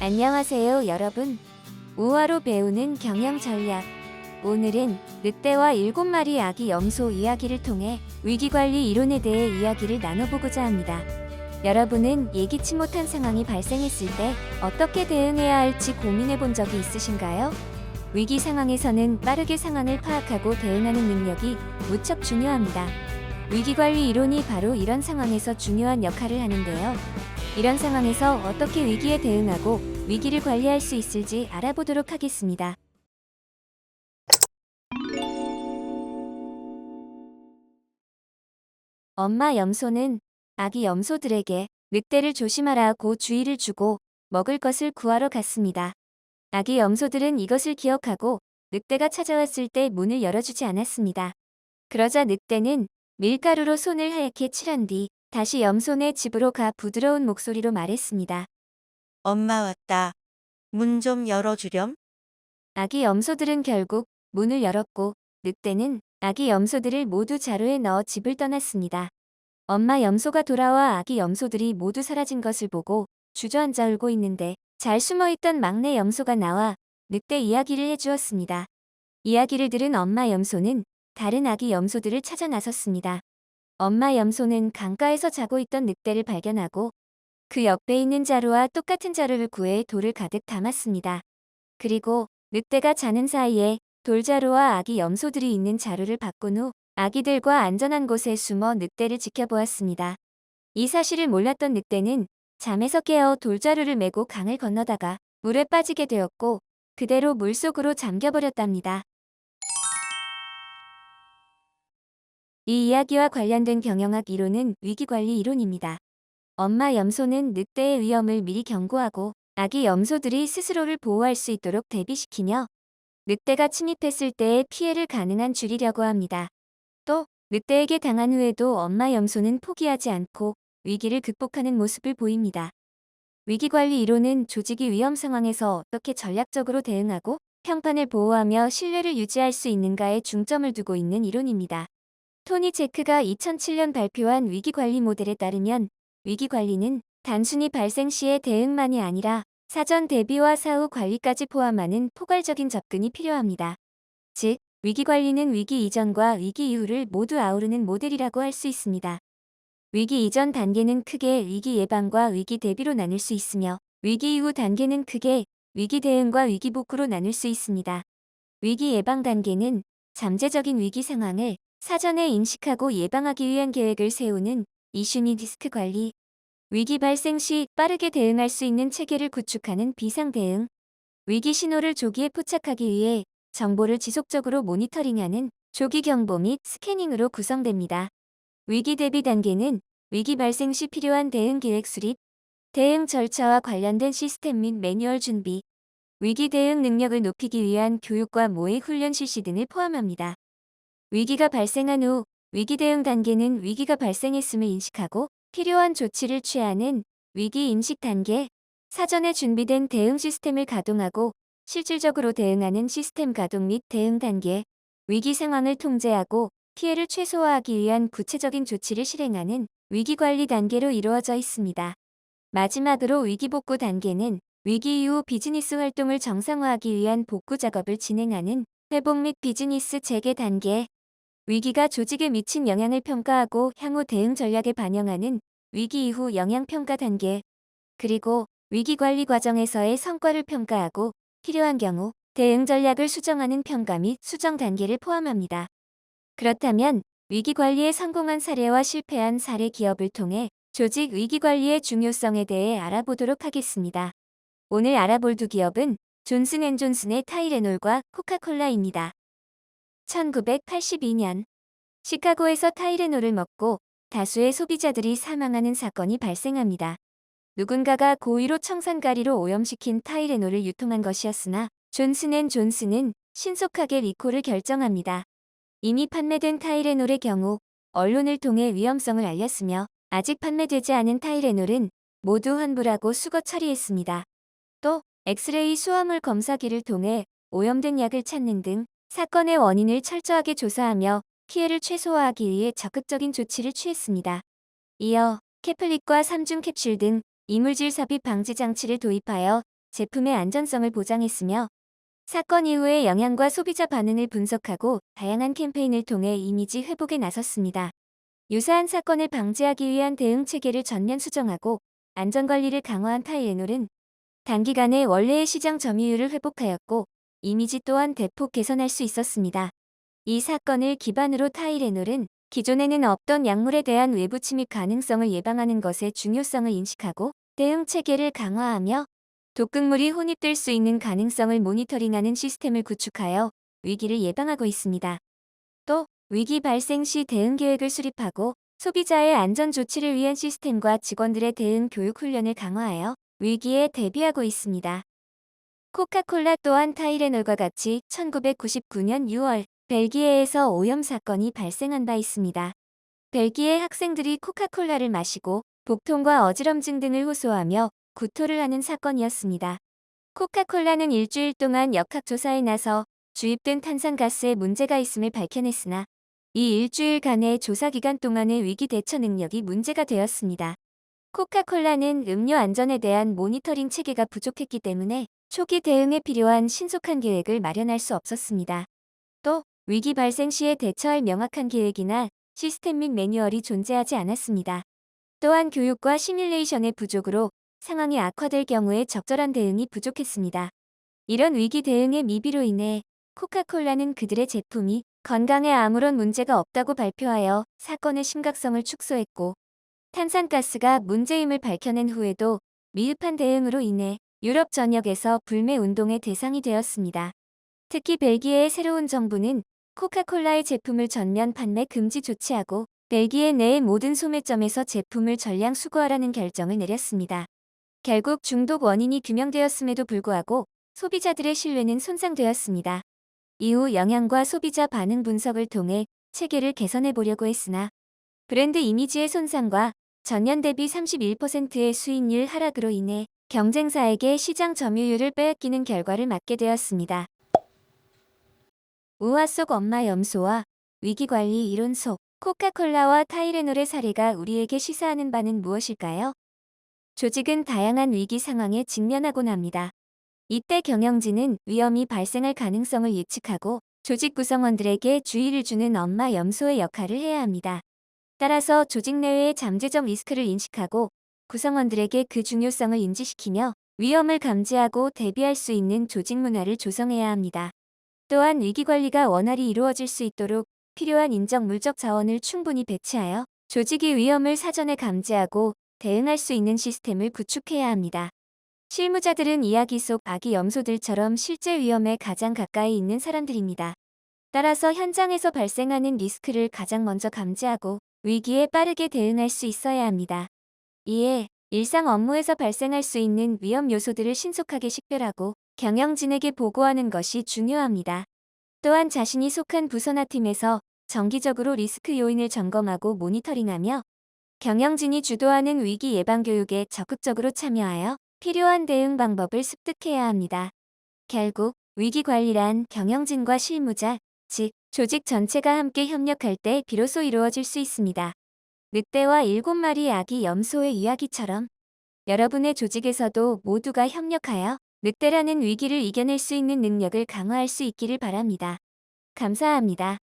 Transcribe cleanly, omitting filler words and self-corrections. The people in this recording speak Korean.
안녕하세요, 여러분. 우화로 배우는 경영 전략. 오늘은 늑대와 7마리 아기 염소 이야기를 통해 위기관리 이론에 대해 이야기를 나눠보고자 합니다. 여러분은 예기치 못한 상황이 발생했을 때 어떻게 대응해야 할지 고민해 본 적이 있으신가요? 위기 상황에서는 빠르게 상황을 파악하고 대응하는 능력이 무척 중요합니다. 위기관리 이론이 바로 이런 상황에서 중요한 역할을 하는데요. 이런 상황에서 어떻게 위기에 대응하고 위기를 관리할 수 있을지 알아보도록 하겠습니다. 엄마 염소는 아기 염소들에게 늑대를 조심하라고 주의를 주고 먹을 것을 구하러 갔습니다. 아기 염소들은 이것을 기억하고 늑대가 찾아왔을 때 문을 열어주지 않았습니다. 그러자 늑대는 밀가루로 손을 하얗게 칠한 뒤 다시 염소네 집으로 가 부드러운 목소리로 말했습니다. 엄마 왔다. 문 좀 열어주렴. 아기 염소들은 결국 문을 열었고 늑대는 아기 염소들을 모두 자루에 넣어 집을 떠났습니다. 엄마 염소가 돌아와 아기 염소들이 모두 사라진 것을 보고 주저앉아 울고 있는데 잘 숨어있던 막내 염소가 나와 늑대 이야기를 해주었습니다. 이야기를 들은 엄마 염소는 다른 아기 염소들을 찾아 나섰습니다. 엄마 염소는 강가에서 자고 있던 늑대를 발견하고 그 옆에 있는 자루와 똑같은 자루를 구해 돌을 가득 담았습니다. 그리고 늑대가 자는 사이에 돌자루와 아기 염소들이 있는 자루를 바꾼 후 아기들과 안전한 곳에 숨어 늑대를 지켜보았습니다. 이 사실을 몰랐던 늑대는 잠에서 깨어 돌자루를 메고 강을 건너다가 물에 빠지게 되었고 그대로 물속으로 잠겨버렸답니다. 이 이야기와 관련된 경영학 이론은 위기관리 이론입니다. 엄마 염소는 늑대의 위험을 미리 경고하고 아기 염소들이 스스로를 보호할 수 있도록 대비시키며 늑대가 침입했을 때의 피해를 가능한 줄이려고 합니다. 또 늑대에게 당한 후에도 엄마 염소는 포기하지 않고 위기를 극복하는 모습을 보입니다. 위기관리 이론은 조직이 위험 상황에서 어떻게 전략적으로 대응하고 평판을 보호하며 신뢰를 유지할 수 있는가에 중점을 두고 있는 이론입니다. 토니 제크가 2007년 발표한 위기관리 모델에 따르면 위기관리는 단순히 발생 시의 대응만이 아니라 사전 대비와 사후 관리까지 포함하는 포괄적인 접근이 필요합니다. 즉, 위기관리는 위기 이전과 위기 이후를 모두 아우르는 모델이라고 할 수 있습니다. 위기 이전 단계는 크게 위기 예방과 위기 대비로 나눌 수 있으며 위기 이후 단계는 크게 위기 대응과 위기 복구로 나눌 수 있습니다. 위기 예방 단계는 잠재적인 위기 상황을 사전에 인식하고 예방하기 위한 계획을 세우는 이슈 및 리스크 관리, 위기 발생 시 빠르게 대응할 수 있는 체계를 구축하는 비상 대응, 위기 신호를 조기에 포착하기 위해 정보를 지속적으로 모니터링하는 조기 경보 및 스캐닝으로 구성됩니다. 위기 대비 단계는 위기 발생 시 필요한 대응 계획 수립, 대응 절차와 관련된 시스템 및 매뉴얼 준비, 위기 대응 능력을 높이기 위한 교육과 모의 훈련 실시 등을 포함합니다. 위기가 발생한 후 위기 대응 단계는 위기가 발생했음을 인식하고 필요한 조치를 취하는 위기 인식 단계, 사전에 준비된 대응 시스템을 가동하고 실질적으로 대응하는 시스템 가동 및 대응 단계, 위기 상황을 통제하고 피해를 최소화하기 위한 구체적인 조치를 실행하는 위기 관리 단계로 이루어져 있습니다. 마지막으로 위기 복구 단계는 위기 이후 비즈니스 활동을 정상화하기 위한 복구 작업을 진행하는 회복 및 비즈니스 재개 단계, 위기가 조직에 미친 영향을 평가하고 향후 대응 전략에 반영하는 위기 이후 영향 평가 단계, 그리고 위기 관리 과정에서의 성과를 평가하고 필요한 경우 대응 전략을 수정하는 평가 및 수정 단계를 포함합니다. 그렇다면 위기 관리에 성공한 사례와 실패한 사례 기업을 통해 조직 위기 관리의 중요성에 대해 알아보도록 하겠습니다. 오늘 알아볼 두 기업은 존슨앤존슨의 타이레놀과 코카콜라입니다. 1982년 시카고에서 타이레놀을 먹고 다수의 소비자들이 사망하는 사건이 발생합니다. 누군가가 고의로 청산가리로 오염시킨 타이레놀을 유통한 것이었으나 존슨앤존슨은 신속하게 리콜을 결정합니다. 이미 판매된 타이레놀의 경우 언론을 통해 위험성을 알렸으며 아직 판매되지 않은 타이레놀은 모두 환불하고 수거 처리했습니다. 또 엑스레이 수화물 검사기를 통해 오염된 약을 찾는 등 사건의 원인을 철저하게 조사하며 피해를 최소화하기 위해 적극적인 조치를 취했습니다. 이어 캐플릭과 3중 캡슐 등 이물질 삽입 방지 장치를 도입하여 제품의 안전성을 보장했으며 사건 이후의 영향과 소비자 반응을 분석하고 다양한 캠페인을 통해 이미지 회복에 나섰습니다. 유사한 사건을 방지하기 위한 대응 체계를 전면 수정하고 안전관리를 강화한 타이레놀은 단기간에 원래의 시장 점유율을 회복하였고 이미지 또한 대폭 개선할 수 있었습니다. 이 사건을 기반으로 타이레놀은 기존에는 없던 약물에 대한 외부 침입 가능성을 예방하는 것의 중요성을 인식하고 대응 체계를 강화하며 독극물이 혼입될 수 있는 가능성을 모니터링하는 시스템을 구축하여 위기를 예방하고 있습니다. 또 위기 발생 시 대응 계획을 수립하고 소비자의 안전 조치를 위한 시스템과 직원들의 대응 교육 훈련을 강화하여 위기에 대비하고 있습니다. 코카콜라 또한 타이레놀과 같이 1999년 6월 벨기에에서 오염 사건이 발생한 바 있습니다. 벨기에 학생들이 코카콜라를 마시고 복통과 어지럼증 등을 호소하며 구토를 하는 사건이었습니다. 코카콜라는 일주일 동안 역학조사에 나서 주입된 탄산가스에 문제가 있음을 밝혀냈으나 이 일주일간의 조사 기간 동안의 위기 대처 능력이 문제가 되었습니다. 코카콜라는 음료 안전에 대한 모니터링 체계가 부족했기 때문에 초기 대응에 필요한 신속한 계획을 마련할 수 없었습니다. 또 위기 발생 시에 대처할 명확한 계획이나 시스템 및 매뉴얼이 존재하지 않았습니다. 또한 교육과 시뮬레이션의 부족으로 상황이 악화될 경우에 적절한 대응이 부족했습니다. 이런 위기 대응의 미비로 인해 코카콜라는 그들의 제품이 건강에 아무런 문제가 없다고 발표하여 사건의 심각성을 축소했고 탄산가스가 문제임을 밝혀낸 후에도 미흡한 대응으로 인해 유럽 전역에서 불매 운동의 대상이 되었습니다. 특히 벨기에의 새로운 정부는 코카콜라의 제품을 전면 판매 금지 조치하고 벨기에 내의 모든 소매점에서 제품을 전량 수거하라는 결정을 내렸습니다. 결국 중독 원인이 규명되었음에도 불구하고 소비자들의 신뢰는 손상되었습니다. 이후 영향과 소비자 반응 분석을 통해 체계를 개선해 보려고 했으나 브랜드 이미지의 손상과 전년 대비 31%의 수익률 하락으로 인해 경쟁사에게 시장 점유율을 빼앗기는 결과를 맞게 되었습니다. 우화 속 엄마 염소와 위기관리 이론 속 코카콜라와 타이레놀의 사례가 우리에게 시사하는 바는 무엇일까요? 조직은 다양한 위기 상황에 직면하곤 합니다. 이때 경영진은 위험이 발생할 가능성을 예측하고 조직 구성원들에게 주의를 주는 엄마 염소의 역할을 해야 합니다. 따라서 조직 내외의 잠재적 리스크를 인식하고 구성원들에게 그 중요성을 인지시키며 위험을 감지하고 대비할 수 있는 조직 문화를 조성해야 합니다. 또한 위기관리가 원활히 이루어질 수 있도록 필요한 인적 물적 자원을 충분히 배치하여 조직이 위험을 사전에 감지하고 대응할 수 있는 시스템을 구축해야 합니다. 실무자들은 이야기 속 아기 염소들처럼 실제 위험에 가장 가까이 있는 사람들입니다. 따라서 현장에서 발생하는 리스크를 가장 먼저 감지하고 위기에 빠르게 대응할 수 있어야 합니다. 이에 일상 업무에서 발생할 수 있는 위험 요소들을 신속하게 식별하고 경영진에게 보고하는 것이 중요합니다. 또한 자신이 속한 부서나 팀에서 정기적으로 리스크 요인을 점검하고 모니터링하며 경영진이 주도하는 위기 예방 교육에 적극적으로 참여하여 필요한 대응 방법을 습득해야 합니다. 결국 위기 관리란 경영진과 실무자, 즉 조직 전체가 함께 협력할 때 비로소 이루어질 수 있습니다. 늑대와 7마리 아기 염소의 이야기처럼 여러분의 조직에서도 모두가 협력하여 늑대라는 위기를 이겨낼 수 있는 능력을 강화할 수 있기를 바랍니다. 감사합니다.